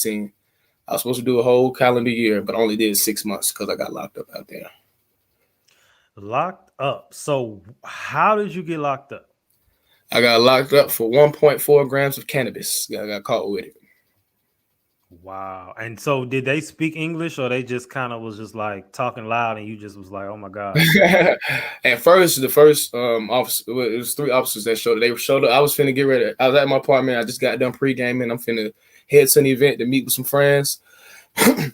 2018. I was supposed to do a whole calendar year, but only did 6 months because I got locked up out there. Locked up. So how did you get locked up? I got locked up for 1.4 grams of cannabis. I got caught with it. Wow. And so did they speak English, or they just kind of was just like talking loud and you just was like, oh my God? At first, the first officer, it was 3 officers that showed up. They showed up. I was finna get ready. I was at my apartment. I just got done pre-gaming. I'm finna head to an event to meet with some friends. I'm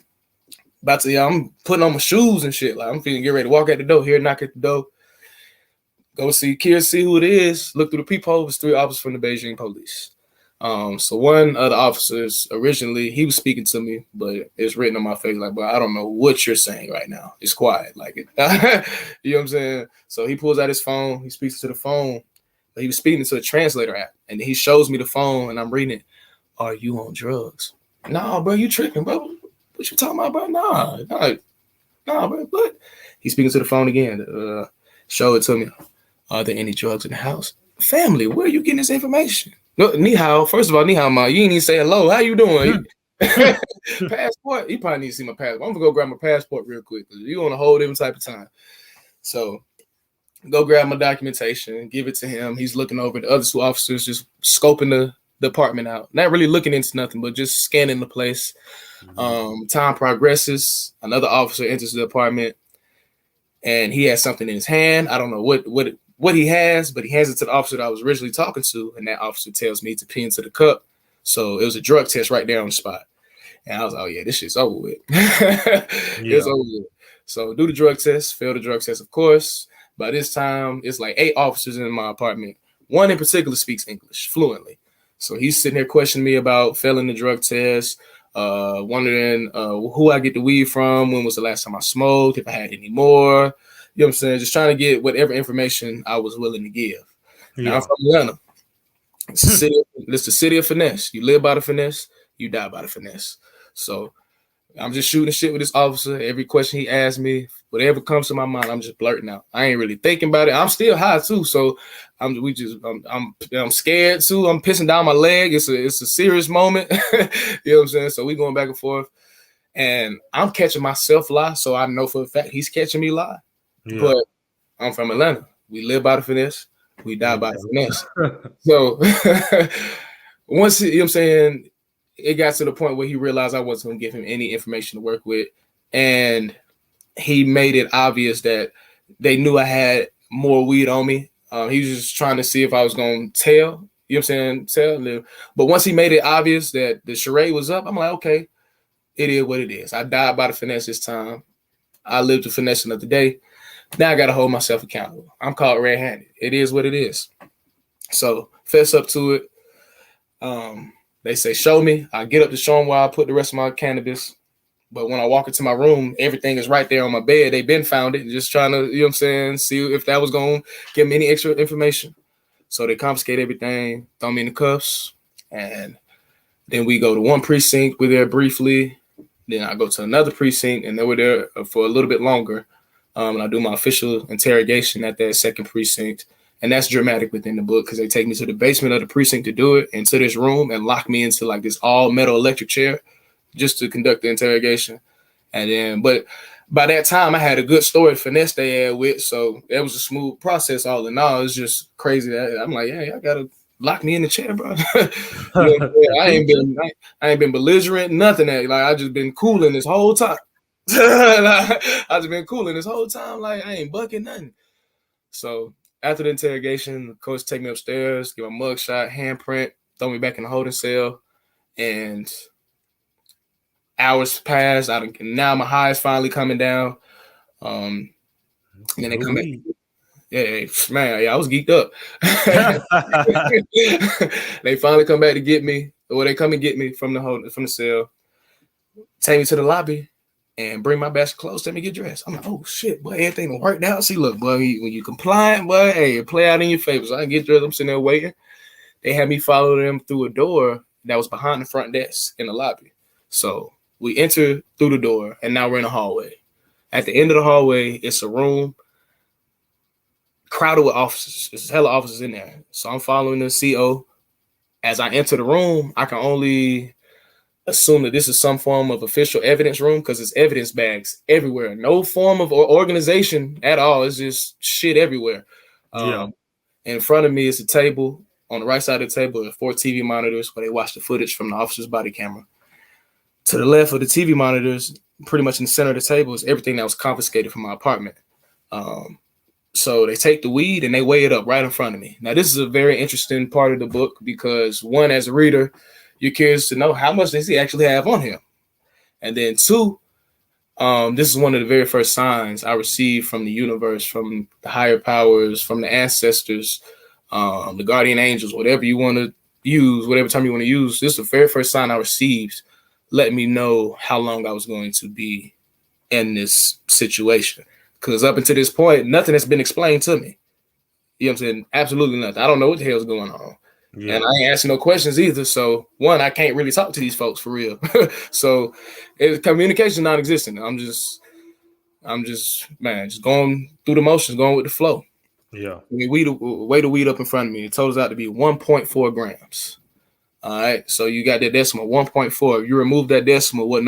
putting on my shoes and shit. Like, I'm finna get ready to walk out the door. Here, knock at the door. Go see who it is. Look through the peephole. It was 3 officers from the Beijing police. So one of the officers originally, he was speaking to me, but it's written on my face like, "But I don't know what you're saying right now. It's quiet." Like, you know what I'm saying? So he pulls out his phone. He speaks to the phone, but he was speaking to a translator app, and he shows me the phone, and I'm reading it. Are you on drugs? Nah, bro, you tripping, bro. What you talking about, bro? Nah, bro. What? He's speaking to the phone again. Show it to me. Are there any drugs in the house? Family, where are you getting this information? No, ni hao. First of all, ni hao, ma. You ain't even say hello. How you doing? Passport? You probably need to see my passport. I'm gonna go grab my passport real quick. You on a whole different type of time. So go grab my documentation, give it to him. He's looking over. The other 2 officers just scoping the apartment out. Not really looking into nothing, but just scanning the place. Time progresses. Another officer enters the apartment, and he has something in his hand. I don't know what he has, but he hands it to the officer that I was originally talking to, and that officer tells me to pee into the cup. So it was a drug test right there on the spot. And I was like, oh, yeah, this shit's over with. It's over with. So do the drug test, fail the drug test, of course. By this time, it's like 8 officers in my apartment. One in particular speaks English fluently. So he's sitting there questioning me about failing the drug test, wondering who I get the weed from, when was the last time I smoked, if I had any more. You know what I'm saying? Just trying to get whatever information I was willing to give. Yeah. Now I'm from Atlanta. It's the city of finesse. You live by the finesse, you die by the finesse. So I'm just shooting shit with this officer. Every question he asks me, whatever comes to my mind, I'm just blurting out. I ain't really thinking about it. I'm still high too, so I'm scared too. I'm pissing down my leg. It's a serious moment. You know what I'm saying? So we going back and forth, and I'm catching myself lie, so I know for a fact he's catching me lie. Yeah. But I'm from Atlanta. We live by the finesse. We die by the finesse. So once, you know what I'm saying, it got to the point where he realized I wasn't going to give him any information to work with. And he made it obvious that they knew I had more weed on me. He was just trying to see if I was going to tell, you know what I'm saying, tell them. But once he made it obvious that the charade was up, I'm like, okay, it is what it is. I died by the finesse this time. I lived the finesse another day. Now I got to hold myself accountable. I'm caught red-handed. It is what it is. So fess up to it. They say, show me. I get up to show them where I put the rest of my cannabis. But when I walk into my room, everything is right there on my bed. They've been found it. Just trying to, you know what I'm saying, see if that was going to give me any extra information. So they confiscate everything, throw me in the cuffs. And then we go to one precinct. We're there briefly. Then I go to another precinct, and they were there for a little bit longer. And I do my official interrogation at that second precinct. And that's dramatic within the book because they take me to the basement of the precinct to do it, into this room, and lock me into like this all metal electric chair just to conduct the interrogation. And then, but by that time I had a good story to finesse they had with, so it was a smooth process all in all. It's just crazy that I'm like, yeah, I gotta lock me in the chair, bro. You know, I ain't been belligerent, nothing. Like I just been cooling this whole time. I just been cooling this whole time, like I ain't bucking nothing. So after the interrogation, the coach take me upstairs, give a mugshot, handprint, throw me back in the holding cell, and hours pass. Now my high is finally coming down. And then they come back. Yeah, man, yeah, I was geeked up. They finally come back to get me, or they come and get me from the cell, take me to the lobby, and bring my best clothes. Let me get dressed. I'm like, oh shit, boy, everything worked out. See, look, boy, when you compliant, boy, hey, play out in your favor. So I get dressed. I'm sitting there waiting. They had me follow them through a door that was behind the front desk in the lobby. So we enter through the door, and now we're in a hallway. At the end of the hallway, it's a room crowded with officers. There's hella officers in there. So I'm following the CO. As I enter the room, I can only assume that this is some form of official evidence room because it's evidence bags everywhere. No form of organization at all. It's just shit everywhere. Yeah. In front of me is a table. On the right side of the table are 4 TV monitors where they watch the footage from the officer's body camera. To the left of the TV monitors, pretty much in the center of the table, is everything that was confiscated from my apartment. So they take the weed and they weigh it up right in front of me. Now, this is a very interesting part of the book because, one, as a reader, you're curious to know how much does he actually have on him. And then two, this is one of the very first signs I received from the universe, from the higher powers, from the ancestors, the guardian angels, whatever you want to use, whatever term you want to use. This is the very first sign I received, letting me know how long I was going to be in this situation. Because up until this point, nothing has been explained to me. You know what I'm saying? Absolutely nothing. I don't know what the hell's going on. Yeah. And I ain't asking no questions either. So, one, I can't really talk to these folks for real. So, communication non-existent. I'm just going through the motions, going with the flow. Yeah. I mean, weigh the weed up in front of me. It totals out to be 1.4 grams. All right. So, you got that decimal, 1.4. If you remove that decimal, what